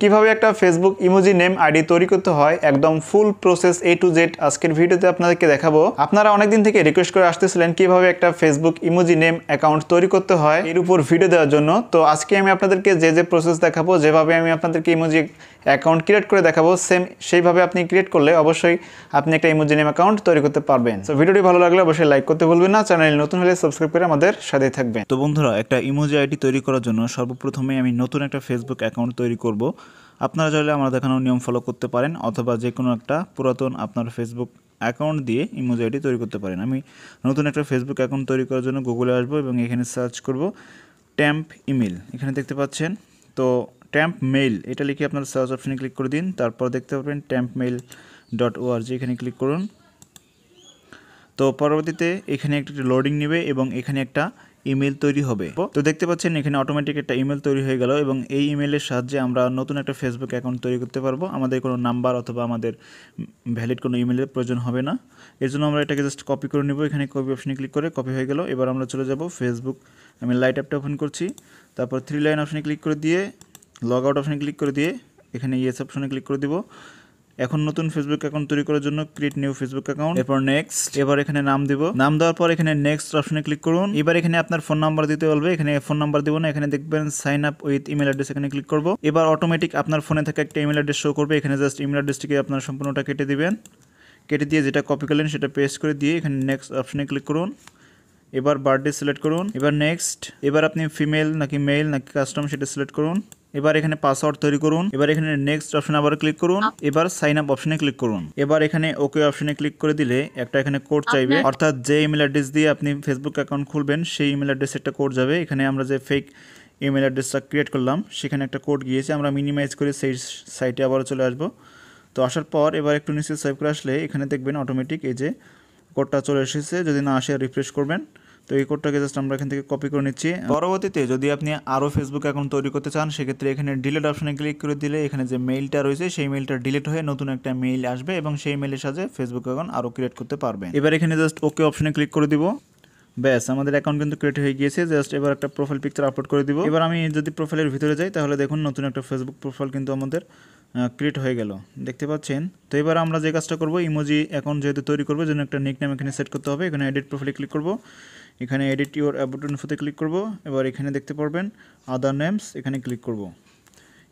কিভাবে একটা Facebook emoji name ID তৈরি করতে হয় একদম ফুল প্রসেস A to Z আজকের ভিডিওতে আপনাদেরকে দেখাবো। আপনারা অনেকদিন থেকে রিকোয়েস্ট করে আসতেছিলেন কিভাবে একটা ফেসবুক ইমোজি নেম অ্যাকাউন্ট তৈরি করতে হয় এর উপর ভিডিও দেওয়ার জন্য। তো আজকে আমি আপনাদেরকে যে প্রসেস দেখাবো, যেভাবে আমি আপনাদেরকে ইমোজি অ্যাকাউন্ট ক্রিয়েট করে দেখাবো, সেম সেইভাবে আপনি ক্রিয়েট করলে অবশ্যই আপনি একটা ইমোজি নেম অ্যাকাউন্ট তৈরি করতে পারবেন। তো ভিডিওটি ভালো লাগলে অবশ্যই লাইক করতে ভুলবেন না, চ্যানেল নতুন হলে সাবস্ক্রাইব করে আমাদের সাথেই থাকবেন। তো বন্ধুরা, একটা ইমোজি আইডি তৈরি করার জন্য সর্বপ্রথমে আমি নতুন একটা ফেসবুক অ্যাকাউন্ট তৈরি করব। আপনারা চাইলে আমার দেখানো নিয়ম ফলো করতে পারেন, অথবা যে কোনো একটা পুরাতন আপনার ফেসবুক অ্যাকাউন্ট দিয়ে ইমোজি আইডি তৈরি করতে পারেন। আমি নতুন একটা ফেসবুক অ্যাকাউন্ট তৈরি করার জন্য গুগলে আসবো এবং এখানে সার্চ করব ট্যাম্প ইমেল। এখানে দেখতে পাচ্ছেন, তো ট্যাম্প মেইল এটা লিখে আপনার সার্চ অপশানে ক্লিক করে দিন। তারপর দেখতে পাবেন tampmail.org, এখানে ক্লিক করুন। তো পরবর্তীতে এখানে একটা লোডিং নেবে এবং এখানে একটা ইমেল তৈরি হবে। তো দেখতে পাচ্ছেন এখানে অটোমেটিক একটা ইমেল তৈরি হয়ে গেল এবং এই ইমেলের সাহায্যে আমরা নতুন একটা ফেসবুক অ্যাকাউন্ট তৈরি করতে পারবো। আমাদের কোনো নাম্বার অথবা আমাদের ভ্যালিড কোনো ইমেলের প্রয়োজন হবে না। এর জন্য আমরা এটাকে জাস্ট কপি করে নেব। এখানে কপি অপশনে ক্লিক করে কপি হয়ে গেল। এবার আমরা চলে যাব ফেসবুক, আমি লাইট অ্যাপটা ওপেন করছি। তারপর 3 লাইন অপশনে ক্লিক করে দিয়ে লগ আউট অপশনে ক্লিক করে দিয়ে এখানে ইয়েস অপশনে ক্লিক করে দিব। এখন নতুন ফেসবুক অ্যাকাউন্ট তৈরি করার জন্য ক্রিয়েট নিউ ফেসবুক অ্যাকাউন্ট, এরপর নেক্সট। এবার এখানে নাম দিব। নাম দেওয়ার পর এখানে নেক্সট অপশনে ক্লিক করুন। এবার এখানে আপনার ফোন নাম্বার দিতে বলবে, এখানে ফোন নাম্বার দিব না, এখানে দেখবেন sign up with email address, এখানে ক্লিক করব। এবার অটোমেটিক আপনার ফোনে থেকে একটা ইমেল অ্যাড্রেস শো করবে। এখানে জাস্ট ইমেল অ্যাড্রেসটিকে আপনার সম্পূর্ণটা কেটে দিবেন। কেটে দিয়ে যেটা কপি করলেন সেটা পেস্ট করে দিয়ে এখানে নেক্সট অপশনে ক্লিক করুন। এবার বার্থডে সিলেক্ট করুন। এবার নেক্সট। এবার আপনি ফিমেল নাকি মেল নাকি কাস্টম সেটা সিলেক্ট করুন। এবার এখানে পাসওয়ার্ড তৈরি করুন। এবার এখানে নেক্সট অপশনে আবার ক্লিক করুন। এবার সাইন আপ অপশনে ক্লিক করুন। এবার এখানে ওকে অপশনে ক্লিক করে দিলে একটা এখানে কোড চাইবে, অর্থাৎ যে ইমেল অ্যাড্রেস দিয়ে আপনি ফেসবুক অ্যাকাউন্ট খুলবেন সেই ইমেল অ্যাড্রেসে একটা কোড যাবে। এখানে আমরা যে ফেক ইমেল অ্যাড্রেসটা ক্রিয়েট করলাম সেখানে একটা কোড গিয়েছে। আমরা মিনিমাইজ করে সেই সাইটে আবার চলে আসবো। তো আসার পর এবার একটু নিচে সাইপ করে আসলে এখানে দেখবেন অটোমেটিক এই যে কোডটা চলে এসেছে। যদি না আসে রিফ্রেশ করবেন। তো এই কোডটাকে জাস্ট আমরা এখান থেকে কপি করে নিচ্ছি। পরবর্তীতে যদি আপনি আরও ফেসবুক অ্যাকাউন্ট তৈরি করতে চান সেক্ষেত্রে এখানে ডিলিট অপশনে ক্লিক করে দিলে এখানে যে মেইলটা রয়েছে সেই মেইলটা ডিলিট হয়ে নতুন একটা মেইল আসবে এবং সেই মেইলের সাথে ফেসবুক অ্যাকাউন্ট আরও ক্রিয়েট করতে পারবেন। এবার এখানে জাস্ট ওকে অপশনে ক্লিক করে দিব। ব্যাস, আমাদের অ্যাকাউন্ট কিন্তু ক্রিয়েট হয়ে গিয়েছে। জাস্ট এবার একটা প্রোফাইল পিকচার আপলোড করে দিব। এবার আমি যদি প্রোফাইলের ভিতরে যাই তাহলে দেখুন নতুন একটা ফেসবুক প্রোফাইল কিন্তু আমাদের ক্রিয়েট হয়ে গেল, দেখতে পাচ্ছেন। তো এবার আমরা যে কাজটা করব, ইমোজি অ্যাকাউন্ট যেহেতু তৈরি করবো জন্য একটা নিক নেম এখানে সেট করতে হবে। এখানে এডিট প্রোফাইলে ক্লিক করব, এখানে এডিট ইউর অ্যাবাউট ইনফোতে ক্লিক করব। এবার এখানে দেখতে পারবেন আদার নেমস, এখানে ক্লিক করব।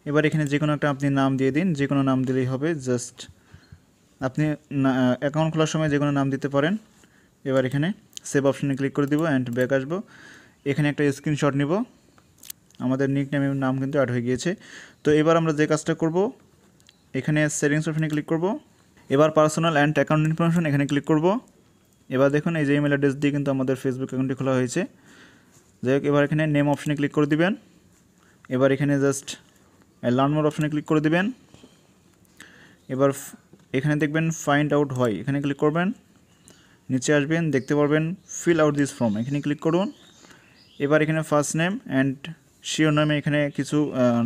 এবার এখানে যে কোনো একটা আপনি নাম দিয়ে দিন, যে কোনো নাম দিলেই হবে। জাস্ট আপনি অ্যাকাউন্ট খোলার সময় যে কোনো নাম দিতে পারেন। এবার এখানে সেভ অপশনে ক্লিক করে দিব অ্যান্ড ব্যাক আসবো। এখানে একটা স্ক্রিনশট নিব। আমাদের নিক নেমের নাম কিন্তু অ্যাড হয়ে গিয়েছে। তো এবার আমরা যে কাজটা করব, এখানে সেটিংস অপশনে ক্লিক করব। এবার পার্সোনাল অ্যান্ড অ্যাকাউন্ট ইনফরমেশন, এখানে ক্লিক করব। এবার দেখুন এই যে ইমেল অ্যাড্রেস দিয়ে কিন্তু আমাদের ফেসবুক অ্যাকাউন্টটি খোলা হয়েছে। যাই হোক, এবার এখানে নেম অপশনে ক্লিক করে দিবেন। এবার এখানে জাস্ট লার্ন মোর অপশনে ক্লিক করে দিবেন। এবার এখানে দেখবেন ফাইন্ড আউট হয়, এখানে ক্লিক করবেন। নিচে আসবেন, দেখতে পারবেন ফিল আউট দিস ফর্ম, এখানে ক্লিক করুন। এবার এখানে ফার্স্ট নেম অ্যান্ড শিওর নামে এখানে কিছু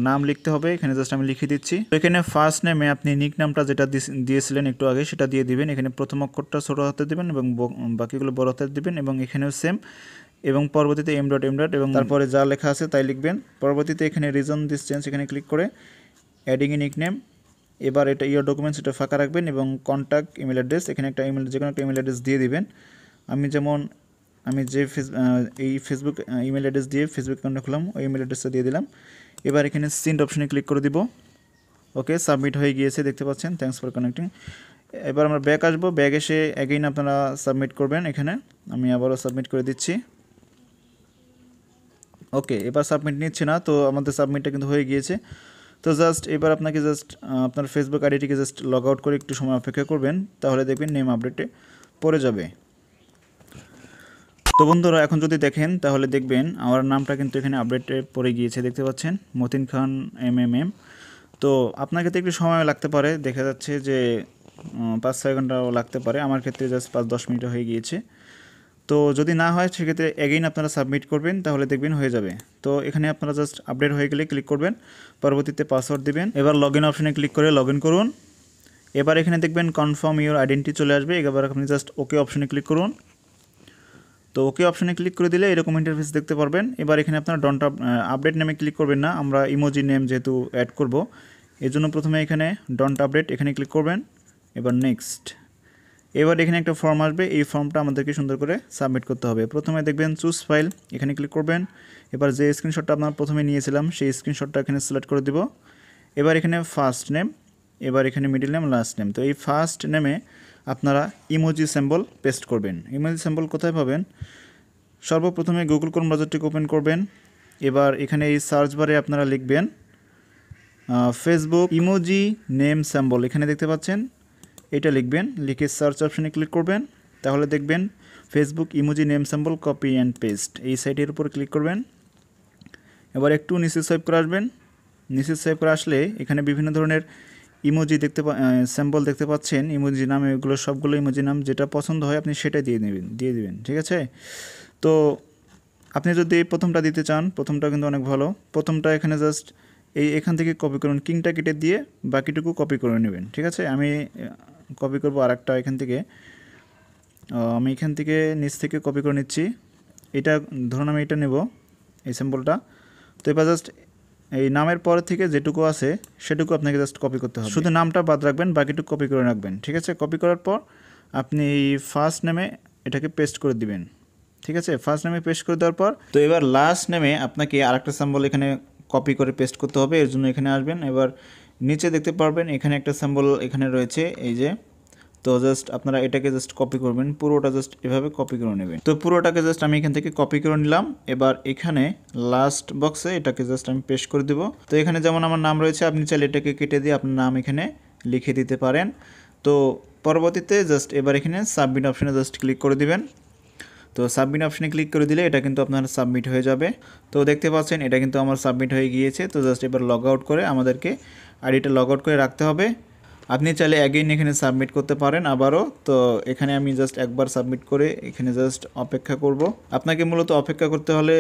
নাম লিখতে হবে। এখানে জাস্ট আমি লিখে দিচ্ছি। তো এখানে ফার্স্ট নেমে আপনি নিক নামটা যেটা দিয়েছিলেন একটু আগে সেটা দিয়ে দিবেন। এখানে প্রথম অক্ষরটা ছোট হাতে দিবেন এবং বাকিগুলো বড় হাতে দিবেন এবং এখানেও সেম। এবং পরবর্তীতে এম ডট এবং তারপরে যা লেখা আছে তাই লিখবেন। পরবর্তীতে এখানে রিজন দিস চেঞ্জ, এখানে ক্লিক করে অ্যাডিং এ নিক নেম। এবার এটা ইয়োর ডকুমেন্টস, এটা ফাঁকা রাখবেন এবং কন্ট্যাক্ট ইমেল অ্যাড্রেস, এখানে একটা ইমেল, যে কোনো একটা ইমেল অ্যাড্রেস দিয়ে দিবেন। আমি যে এই ফেসবুক ইমেল অ্যাড্রেস দিয়ে ফেসবুক অ্যাকাউন্টে খুললাম ওই ইমেল অ্যাড্রেসটা দিয়ে দিলাম। এবার এখানে সেন্ড অপশনে ক্লিক করে দিব। ওকে, সাবমিট হয়ে গিয়েছে, দেখতে পাচ্ছেন। Thanks for connecting. এবার আমরা ব্যাক আসবো। ব্যাক এসে অ্যাগেইন আপনারা সাবমিট করবেন। এখানে আমি আবারও সাবমিট করে দিচ্ছি। ওকে, এবার সাবমিট নিচ্ছে না, তো আমাদের সাবমিটটা কিন্তু হয়ে গিয়েছে। তো জাস্ট এবার আপনাকে জাস্ট আপনার ফেসবুক আইডিটিকে জাস্ট লগ আউট করে একটু সময় অপেক্ষা করবেন, তাহলে দেখবেন নেম আপডেটে পড়ে যাবে। তো বন্ধুরা, এখন যদি দেখেন তাহলে দেখবেন আমার নামটা কিন্তু এখানে আপডেটে পড়ে গিয়েছে, দেখতে পাচ্ছেন মতিন খান MMM। তো আপনার ক্ষেত্রে একটু সময় লাগতে পারে, দেখা যাচ্ছে যে 5-6 ঘন্টাও লাগতে পারে। আমার ক্ষেত্রে জাস্ট 5-10 মিনিটও হয়ে গিয়েছে। তো যদি না হয় সেক্ষেত্রে এগেইন আপনারা সাবমিট করবেন, তাহলে দেখবেন হয়ে যাবে। তো এখানে আপনারা জাস্ট আপডেট হয়ে গেলে ক্লিক করবেন, পরবর্তীতে পাসওয়ার্ড দিবেন। এবার লগ ইন অপশনে ক্লিক করে লগ ইন করুন। এবার এখানে দেখবেন কনফার্ম ইউর আইডেন্টিটি চলে আসবে। এবার আপনি জাস্ট ওকে অপশনে ক্লিক করুন। তো ওকে অপশনে ক্লিক করে দিলে এরকম ইন্টারফেস দেখতে পারবেন। এবার এখানে আপনারা ডন্ট আপডেট নেমে ক্লিক করবেন না, আমরা ইমোজি নেম যেহেতু অ্যাড করব এর জন্য প্রথমে এখানে ডন্ট আপডেট এখানে ক্লিক করবেন, এবার নেক্সট। এবার এখানে একটা ফর্ম আসবে, এই ফর্মটা আমাদেরকে সুন্দর করে সাবমিট করতে হবে। প্রথমে দেখবেন চুজ ফাইল, এখানে ক্লিক করবেন। এবার যে স্ক্রিনশটটা আপনারা প্রথমে নিয়েছিলাম সেই স্ক্রিনশটটা এখানে সিলেক্ট করে দিব। এবার এখানে ফার্স্ট নেম, এবার এখানে মিডল নেম, লাস্ট নেম। তো এই ফার্স্ট নেমে আপনারা ইমোজি সিম্বল পেস্ট করবেন। ইমোজি সিম্বল কোথায় পাবেন? সর্বপ্রথমে গুগল ক্রোম ব্রাউজারটিকে ওপেন করবেন। এবার এখানে এই সার্চ বারে আপনারা লিখবেন ফেসবুক ইমোজি নেম সিম্বল, এখানে দেখতে পাচ্ছেন, এটা লিখবেন। লিখে সার্চ অপশনে ক্লিক করবেন, তাহলে দেখবেন Facebook emoji name symbol copy and paste, এই সাইটের উপর ক্লিক করবেন। এবার একটু নিচে সোয়াইপ করে আসবেন। নিচে সোয়াইপ করে আসলে এখানে বিভিন্ন ধরনের ইমোজি সিম্বল দেখতে পাচ্ছেন, ইমোজি নাম, এগুলো সবগুলো ইমোজি নাম, যেটা পছন্দ হয় আপনি সেটা দিয়ে দিবেন, ঠিক আছে? তো আপনি যদি প্রথমটা দিতে চান, প্রথমটা কিন্তু অনেক ভালো। প্রথমটা এখানে জাস্ট এখান থেকে কপি করুন, কিংটা কেটে দিয়ে বাকিটুকু কপি করে নেবেন, ঠিক আছে? আমি কপি করব আরেকটা এখান থেকে, আমি এখান থেকে নিচ থেকে কপি করে নিচ্ছি। এটা ধরুন আমি এটা নেব, এই সিম্বলটা। তো এবার জাস্ট এই নামের পর থেকে যেটুকু আছে সেটুকু আপনাকে জাস্ট কপি করতে হবে, শুধু নামটা বাদ রাখবেন, বাকিটুকু কপি করে রাখবেন, ঠিক আছে? কপি করার পর আপনি এই ফার্স্ট নেমে এটাকে পেস্ট করে দিবেন, ঠিক আছে? ফার্স্ট নেমে পেস্ট করে দেওয়ার পর তো এবার লাস্ট নেমে আপনাকে আরেকটা সিম্বল এখানে কপি করে পেস্ট করতে হবে। এর জন্য এখানে আসবেন। এবার নিচে দেখতে পারবেন এখানে একটা সিম্বল এখানে রয়েছে, এই যে। তো জাস্ট আপনারা এটাকে জাস্ট কপি করবেন, পুরোটা জাস্ট এভাবে কপি করে নেবেন। তো পুরোটাকে জাস্ট আমি এখান থেকে কপি করে নিলাম। এবার এখানে লাস্ট বক্সে এটাকে জাস্ট আমি পেস্ট করে দেব। তো এখানে যেমন আমার নাম রয়েছে, আপনি চাইলে এটাকে কেটে দিয়ে আপনার নাম এখানে লিখে দিতে পারেন। তো পরবর্তীতে জাস্ট এবার এখানে সাবমিট অপশনে জাস্ট ক্লিক করে দিবেন। তো সাবমিট অপশনে ক্লিক করে দিলে এটা কিন্তু আপনার সাবমিট হয়ে যাবে। তো দেখতে পাচ্ছেন এটা কিন্তু আমার সাবমিট হয়ে গিয়েছে। তো জাস্ট এবার লগ আউট করে আমাদেরকে আইডিটা লগ আউট করে রাখতে হবে। আপনি চাইলে অ্যাগেইন এখানে সাবমিট করতে পারেন আবারও। তো এখানে আমি জাস্ট একবার সাবমিট করে এখানে জাস্ট অপেক্ষা করব। আপনাকে মূলত অপেক্ষা করতে হলে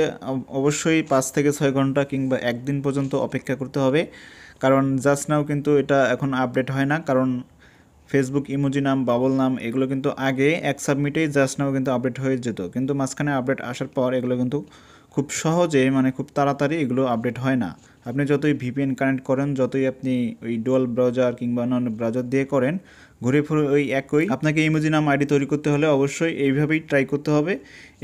অবশ্যই 5 থেকে 6 ঘন্টা কিংবা একদিন পর্যন্ত অপেক্ষা করতে হবে, কারণ জাস্ট নাও কিন্তু এটা এখন আপডেট হয় না। কারণ ফেসবুক ইমোজি নাম, বাবল নাম, এগুলো কিন্তু আগে এক সাবমিটেই জাস্ট নাও কিন্তু আপডেট হয়ে যেত, কিন্তু মাঝখানে আপডেট আসার পর এগুলো কিন্তু খুব সহজে, মানে খুব তাড়াতাড়ি এগুলো আপডেট হয় না। আপনি যতই ভিপিএন কানেক্ট করেন, যতই আপনি ওই ডুয়াল ব্রাউজার কিংবা অন্যান্য ব্রাউজার দিয়ে করেন, ঘুরে ফিরে ওই একই। আপনাকে ইমোজি নাম আইডি তৈরি করতে হলে অবশ্যই এইভাবেই ট্রাই করতে হবে,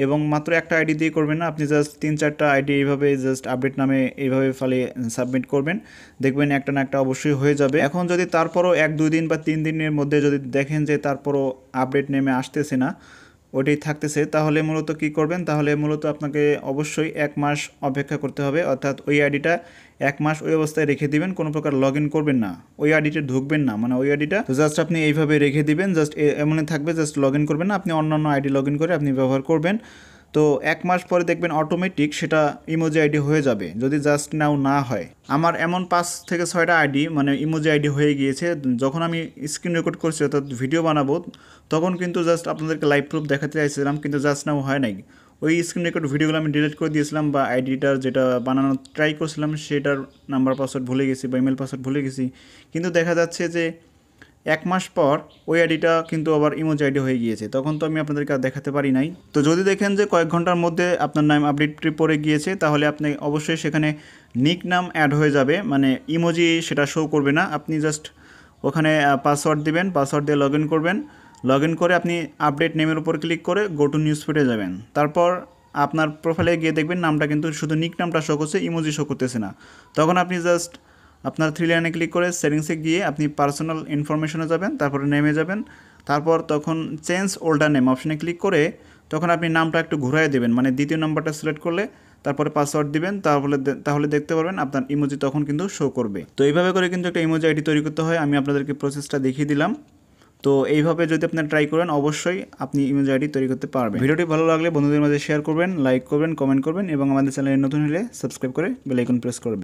এবং মাত্র একটা আইডি দিয়ে করবেন না, আপনি জাস্ট 3-4টা আইডি এইভাবে জাস্ট আপডেট নামে এইভাবে ফালিয়ে সাবমিট করবেন, দেখবেন একটা না একটা অবশ্যই হয়ে যাবে। এখন যদি তারপরও 1-2 দিন বা 3 দিনের মধ্যে যদি দেখেন যে তারপরও আপডেট নেমে আসতেছে না, ওটাই থাকতেছে, তাহলে মূলত কি করবেন? তাহলে মূলত আপনাকে অবশ্যই 1 মাস অপেক্ষা করতে হবে, অর্থাৎ ওই আইডিটা 1 মাস ওই অবস্থায় রেখে দিবেন, কোনো প্রকার লগ ইন করবেন না, ওই আইডিটা ঢুকবেন না, মানে ওই আইডিটা জাস্ট আপনি এইভাবে রেখে দিবেন, জাস্ট এমনই থাকবে, জাস্ট লগ ইন করবেন না, আপনি অন্যান্য আইডি লগ ইন করে আপনি ব্যবহার করবেন। তো 1 মাস পরে দেখবেন অটোমেটিক সেটা ইমোজি আইডি হয়ে যাবে, যদি জাস্ট নাও না হয়। আমার এমন 5 থেকে 6টা আইডি মানে ইমোজি আইডি হয়ে গিয়েছে। যখন আমি স্ক্রিন রেকর্ড করছি, অর্থাৎ ভিডিও বানাবো, তখন কিন্তু জাস্ট আপনাদেরকে লাইভ প্রুফ দেখাতে চাইছিলাম, কিন্তু জাস্ট নাও হয় নাই। ওই স্ক্রিন রেকর্ড ভিডিওগুলো আমি ডিলিট করে দিয়েছিলাম, বা আইডিটার যেটা বানানোর ট্রাই করছিলাম সেটার নাম্বার পাসওয়ার্ড ভুলে গেছি বা ইমেল পাসওয়ার্ড ভুলে গেছি, কিন্তু দেখা যাচ্ছে যে 1 মাস পর ওই আইডিটা কিন্তু আবার ইমোজি আইডি হয়ে গিয়েছে, তখন তো আমি আপনাদেরকে আর দেখাতে পারি নাই। তো যদি দেখেন যে কয়েক ঘন্টার মধ্যে আপনার নাম আপডেটটি পড়ে গিয়েছে, তাহলে আপনি অবশ্যই সেখানে নিক নাম অ্যাড হয়ে যাবে, মানে ইমোজি সেটা শো করবে না। আপনি জাস্ট ওখানে পাসওয়ার্ড দিবেন, পাসওয়ার্ড দিয়ে লগ ইন করবেন, লগ ইন করে আপনি আপডেট নেমের উপর ক্লিক করে গো টু নিউজ ফিডে যাবেন। তারপর আপনার প্রোফাইলে গিয়ে দেখবেন নামটা কিন্তু শুধু নিক নামটা শো করছে, ইমোজি শো করতেছে না। তখন আপনি জাস্ট আপনার 3 লাইনে ক্লিক করে সেটিংসে গিয়ে আপনি পার্সোনাল ইনফরমেশনে যাবেন, তারপরে নেমে যাবেন, তারপর তখন চেঞ্জ ওল্ডার নেম অপশনে ক্লিক করে তখন আপনি নামটা একটু ঘুরাই দেবেন, মানে দ্বিতীয় নাম্বারটা সিলেক্ট করলে তারপরে পাসওয়ার্ড দিবেন, তাহলে দেখতে পারবেন আপনার ইমোজি তখন কিন্তু শো করবে। তো এইভাবে করে কিন্তু একটা ইমোজি আইডি তৈরি করতে হয়, আমি আপনাদেরকে প্রসেসটা দেখিয়ে দিলাম। তো এইভাবে যদি আপনি ট্রাই করেন, অবশ্যই আপনি ইমোজি আইডি তৈরি করতে পারবেন। ভিডিওটি ভালো লাগলে বন্ধুদের মাঝে শেয়ার করবেন, লাইক করবেন, কমেন্ট করবেন, এবং আমাদের চ্যানেলে নতুন হলে সাবস্ক্রাইব করে বেল আইকন প্রেস করবেন।